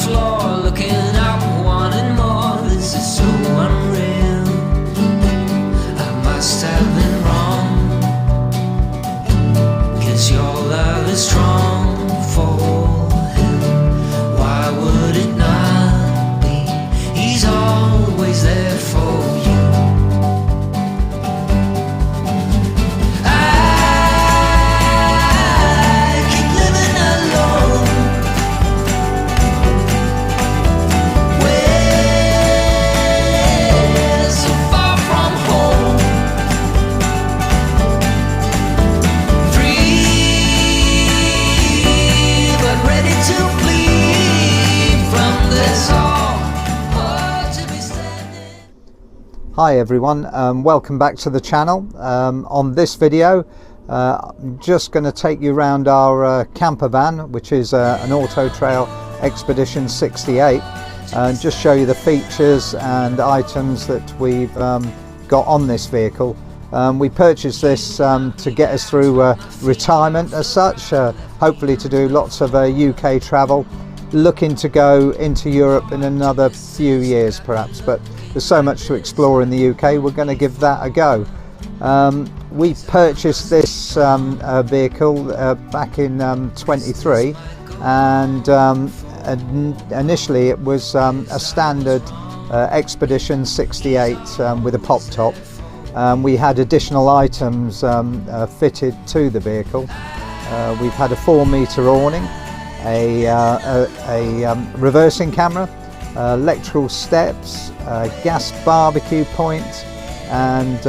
floor, looking up, wanting more. This is so unreal. I must have been wrong, 'cause your love is strong for him. Why would it not be? He's always there for you. Hi everyone, welcome back to the channel. On this video I'm just going to take you around our campervan, which is an Autotrail Expedition 68, and just show you the features and items that we've got on this vehicle. We purchased this to get us through retirement as such, hopefully to do lots of UK travel, looking to go into Europe in another few years perhaps, but there's so much to explore in the UK, we're going to give that a go. We purchased this vehicle back in 23, and initially it was a standard Expedition 68 with a pop top. We had additional items fitted to the vehicle. We've had a 4-meter awning, a reversing camera, electrical steps, gas barbecue point, and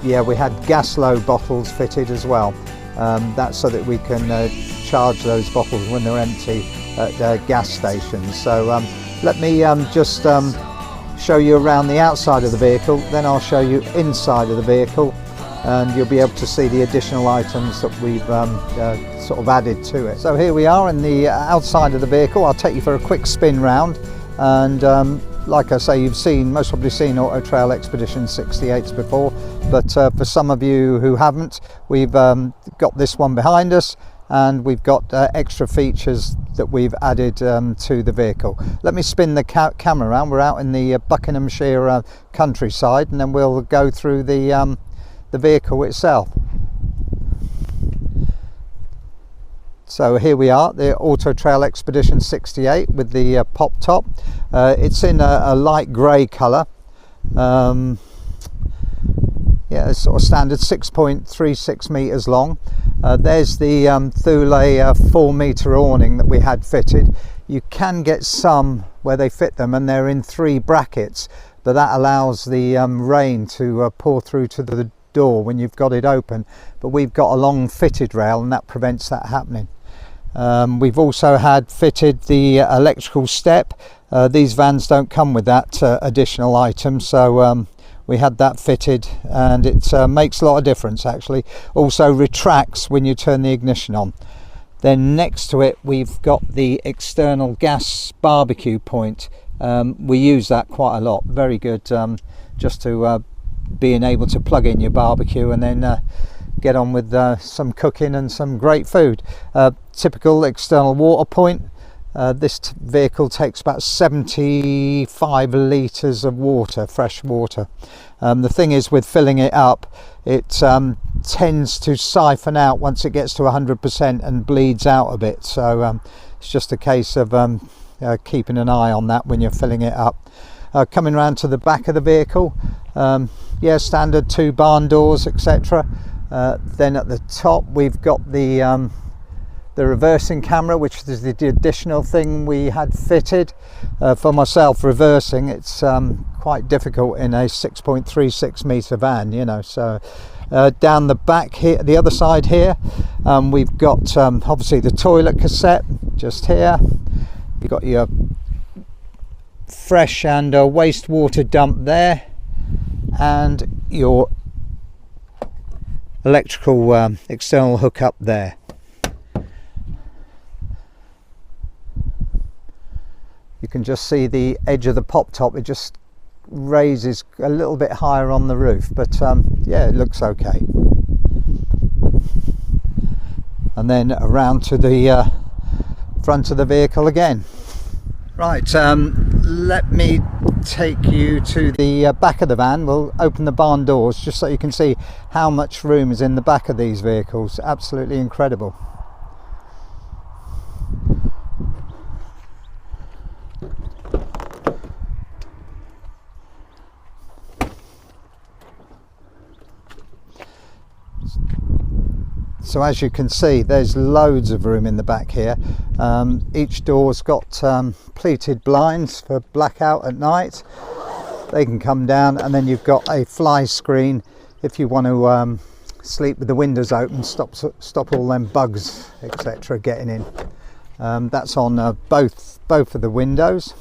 yeah, we had gas low bottles fitted as well. That's so that we can charge those bottles when they're empty at gas stations. So let me just show you around the outside of the vehicle, then I'll show you inside of the vehicle, and you'll be able to see the additional items that we've sort of added to it. So here we are in the outside of the vehicle. I'll take you for a quick spin round, and like I say, you've most probably seen Autotrail Expedition 68s before, but for some of you who haven't, we've got this one behind us, and we've got extra features that we've added to the vehicle. Let me spin the camera around. We're out in the Buckinghamshire countryside, and then we'll go through the vehicle itself. So here we are, the Autotrail Expedition 68 with the pop top. It's in a light grey colour. Yeah, it's sort of standard, 6.36 metres long. There's the Thule 4-meter awning that we had fitted. You can get some where they fit them and they're in 3 brackets, but that allows the rain to pour through to the door when you've got it open. But we've got a long fitted rail, and that prevents that happening. We've also had fitted the electrical step. These vans don't come with that additional item, so we had that fitted, and it makes a lot of difference actually. Also retracts when you turn the ignition on. Then next to it we've got the external gas barbecue point. We use that quite a lot, very good, just to being able to plug in your barbecue and then get on with some cooking and some great food. Typical external water point. This vehicle takes about 75 litres of water, fresh water. The thing is, with filling it up, it tends to siphon out once it gets to 100% and bleeds out a bit. So it's just a case of keeping an eye on that when you're filling it up. Coming around to the back of the vehicle, yeah, standard 2 barn doors, etc. Then at the top we've got the reversing camera, which is the additional thing we had fitted. For myself, reversing, it's quite difficult in a 6.36 meter van, you know. So down the back here, the other side here, we've got obviously the toilet cassette just here. You've got your fresh and wastewater dump there, and your electrical external hookup there. You can just see the edge of the pop top. It just raises a little bit higher on the roof, but yeah, it looks okay. And then around to the front of the vehicle again. Right, let me take you to the back of the van. We'll open the barn doors just so you can see how much room is in the back of these vehicles. Absolutely incredible. So as you can see, there's loads of room in the back here. Each door's got pleated blinds for blackout at night. They can come down, and then you've got a fly screen if you want to sleep with the windows open, stop all them bugs, etc. getting in. That's on both of the windows.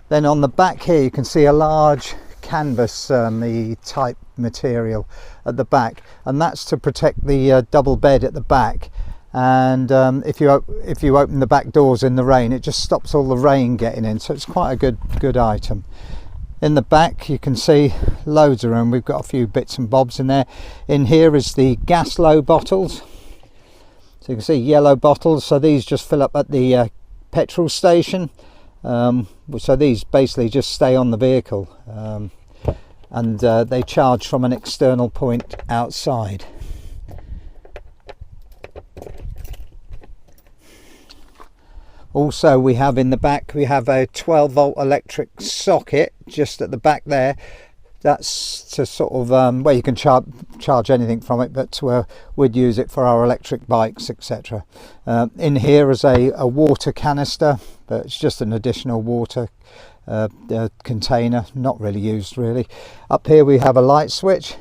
Then on the back here you can see a large canvas type material at the back, and that's to protect the double bed at the back. And if you open the back doors in the rain, it just stops all the rain getting in, so it's quite a good item. In the back you can see loads of room. We've got a few bits and bobs in there. In here is the gas low bottles, so you can see yellow bottles, so these just fill up at the petrol station. So these basically just stay on the vehicle, and they charge from an external point outside. Also, we have in the back, we have a 12-volt electric socket just at the back there. That's to sort of where you can charge anything from it, but we'd use it for our electric bikes, etc. In here is a water canister, but it's just an additional water container, not really used really. Up here we have a light switch,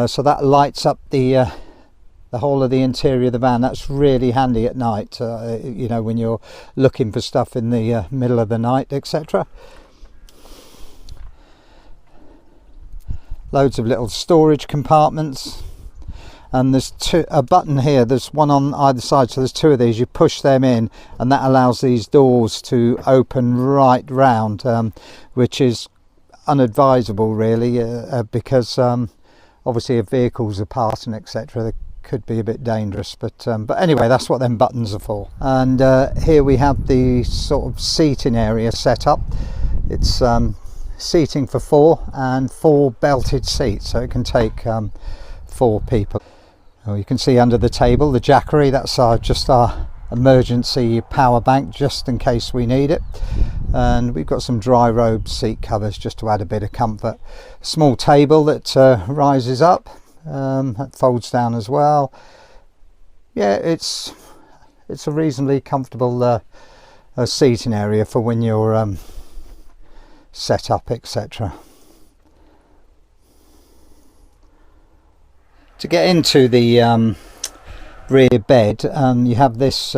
so that lights up the whole of the interior of the van. That's really handy at night, you know, when you're looking for stuff in the middle of the night, etc. Loads of little storage compartments, and there's a button here, there's one on either side, so there's two of these. You push them in and that allows these doors to open right round, which is unadvisable really, because obviously if vehicles are passing, etc., they could be a bit dangerous, but anyway, that's what them buttons are for. And here we have the sort of seating area set up. It's seating for 4 and 4 belted seats, so it can take 4 people. Oh, you can see under the table the Jackery, that's just our emergency power bank just in case we need it. And we've got some dry robe seat covers just to add a bit of comfort. Small table that rises up, that folds down as well. Yeah, it's a reasonably comfortable seating area for when you're set up, etc. To get into the rear bed, you have this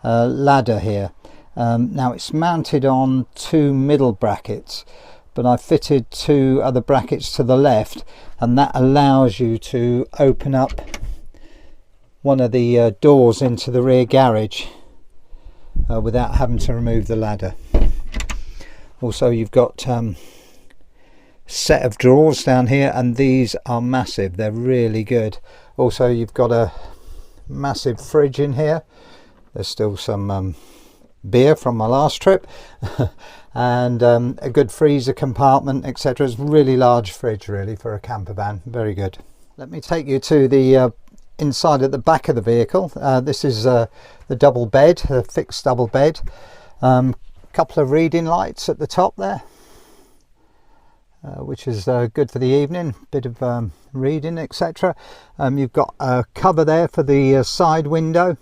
ladder here. Now it's mounted on 2 middle brackets, but I fitted 2 other brackets to the left, and that allows you to open up one of the doors into the rear garage without having to remove the ladder. Also, you've got set of drawers down here, and these are massive, they're really good. Also, you've got a massive fridge in here. There's still some beer from my last trip and a good freezer compartment, etc. It's a really large fridge really for a camper van, very good. Let me take you to the inside at the back of the vehicle. This is the double bed, a fixed double bed. Couple of reading lights at the top there, which is good for the evening, bit of reading, etc. You've got a cover there for the side window,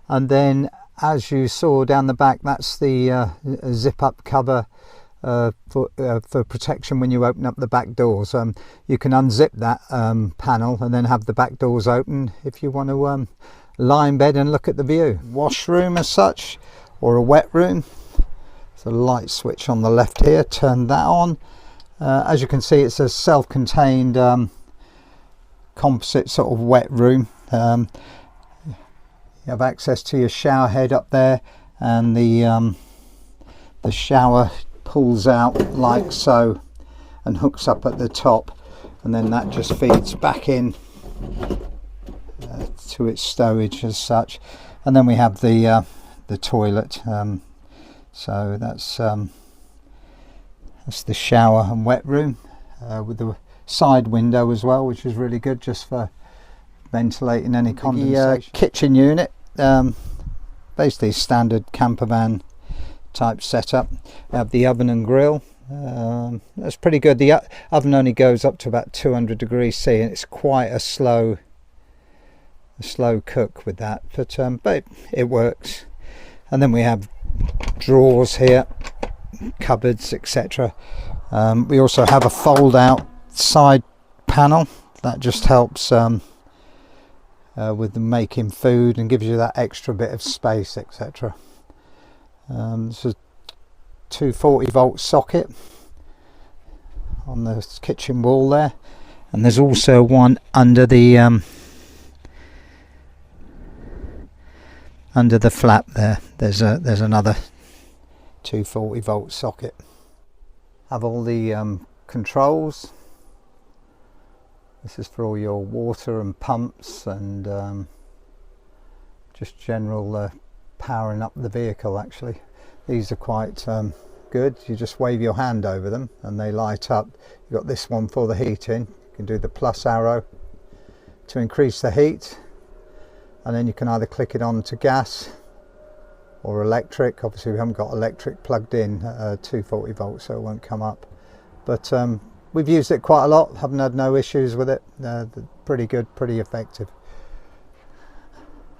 and then as you saw down the back, that's the zip up cover for protection when you open up the back doors. You can unzip that panel and then have the back doors open if you want to lie in bed and look at the view. Washroom as such, or a wet room. There's a light switch on the left here, turn that on. As you can see, it's a self-contained composite sort of wet room. You have access to your shower head up there, and the shower pulls out like so and hooks up at the top, and then that just feeds back in to its stowage as such. And then we have the toilet So that's the shower and wet room with the side window as well, which is really good just for ventilating any condensation. The kitchen unit, basically standard campervan type setup. We have the oven and grill. That's pretty good. The oven only goes up to about 200 degrees C, and it's quite a slow cook with that, but it works. And then we have drawers here, cupboards, etc. We also have a fold out side panel that just helps with the making food and gives you that extra bit of space, etc. This is 240 volt socket on the kitchen wall there, and there's also one under the flap there. There's another 240 volt socket. Have all the controls. This is for all your water and pumps and just general powering up the vehicle. Actually, these are quite good. You just wave your hand over them and they light up. You've got this one for the heating. You can do the plus arrow to increase the heat, and then you can either click it on to gas or electric. Obviously we haven't got electric plugged in 240 volts, so it won't come up, but we've used it quite a lot, haven't had no issues with it. Pretty good, pretty effective.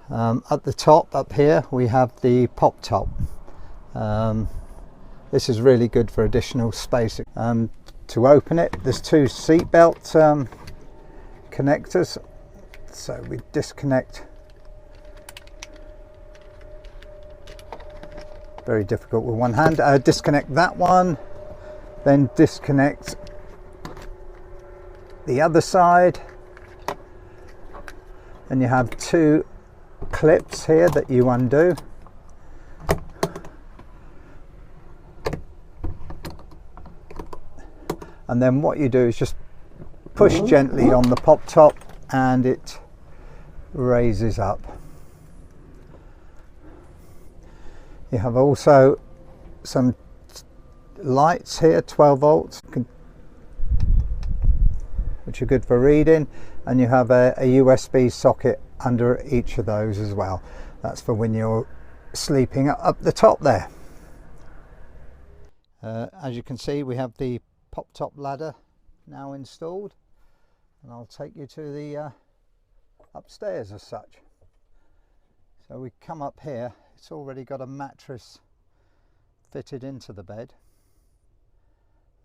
At the top up here we have the pop top. This is really good for additional space. To open it, there's two seat belt connectors, so we disconnect. Very difficult with one hand. Disconnect that one, then disconnect the other side, and you have two clips here that you undo. And then what you do is just push gently on the pop top and it raises up. You have also some lights here, 12 volts, which are good for reading, and you have a USB socket under each of those as well. That's for when you're sleeping up the top there. As you can see, we have the pop top ladder now installed, and I'll take you to the upstairs as such. So we come up here. It's already got a mattress fitted into the bed,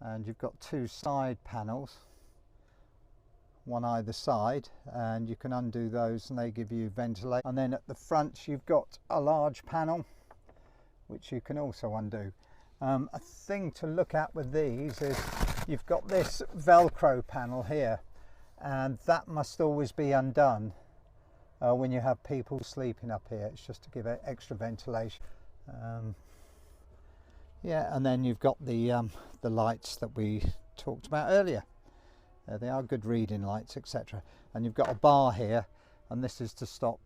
and you've got two side panels, one either side, and you can undo those and they give you ventilation. And then at the front you've got a large panel which you can also undo. A thing to look at with these is you've got this Velcro panel here, and that must always be undone when you have people sleeping up here. It's just to give it extra ventilation. Yeah, and then you've got the lights that we talked about earlier. They are good reading lights, etc. And you've got a bar here, and this is to stop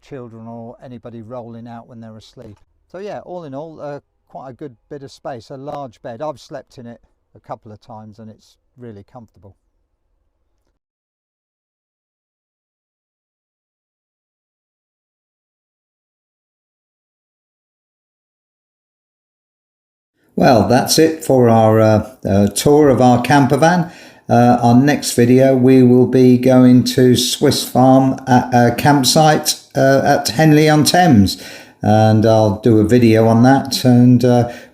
children or anybody rolling out when they're asleep. So yeah, all in all, quite a good bit of space, a large bed. I've slept in it a couple of times and it's really comfortable. Well, that's it for our tour of our camper van. Our next video we will be going to Swiss Farm at a campsite at Henley-on-Thames, and I'll do a video on that. And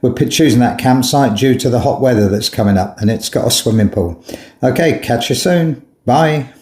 we're choosing that campsite due to the hot weather that's coming up, and it's got a swimming pool. Okay, catch you soon. Bye.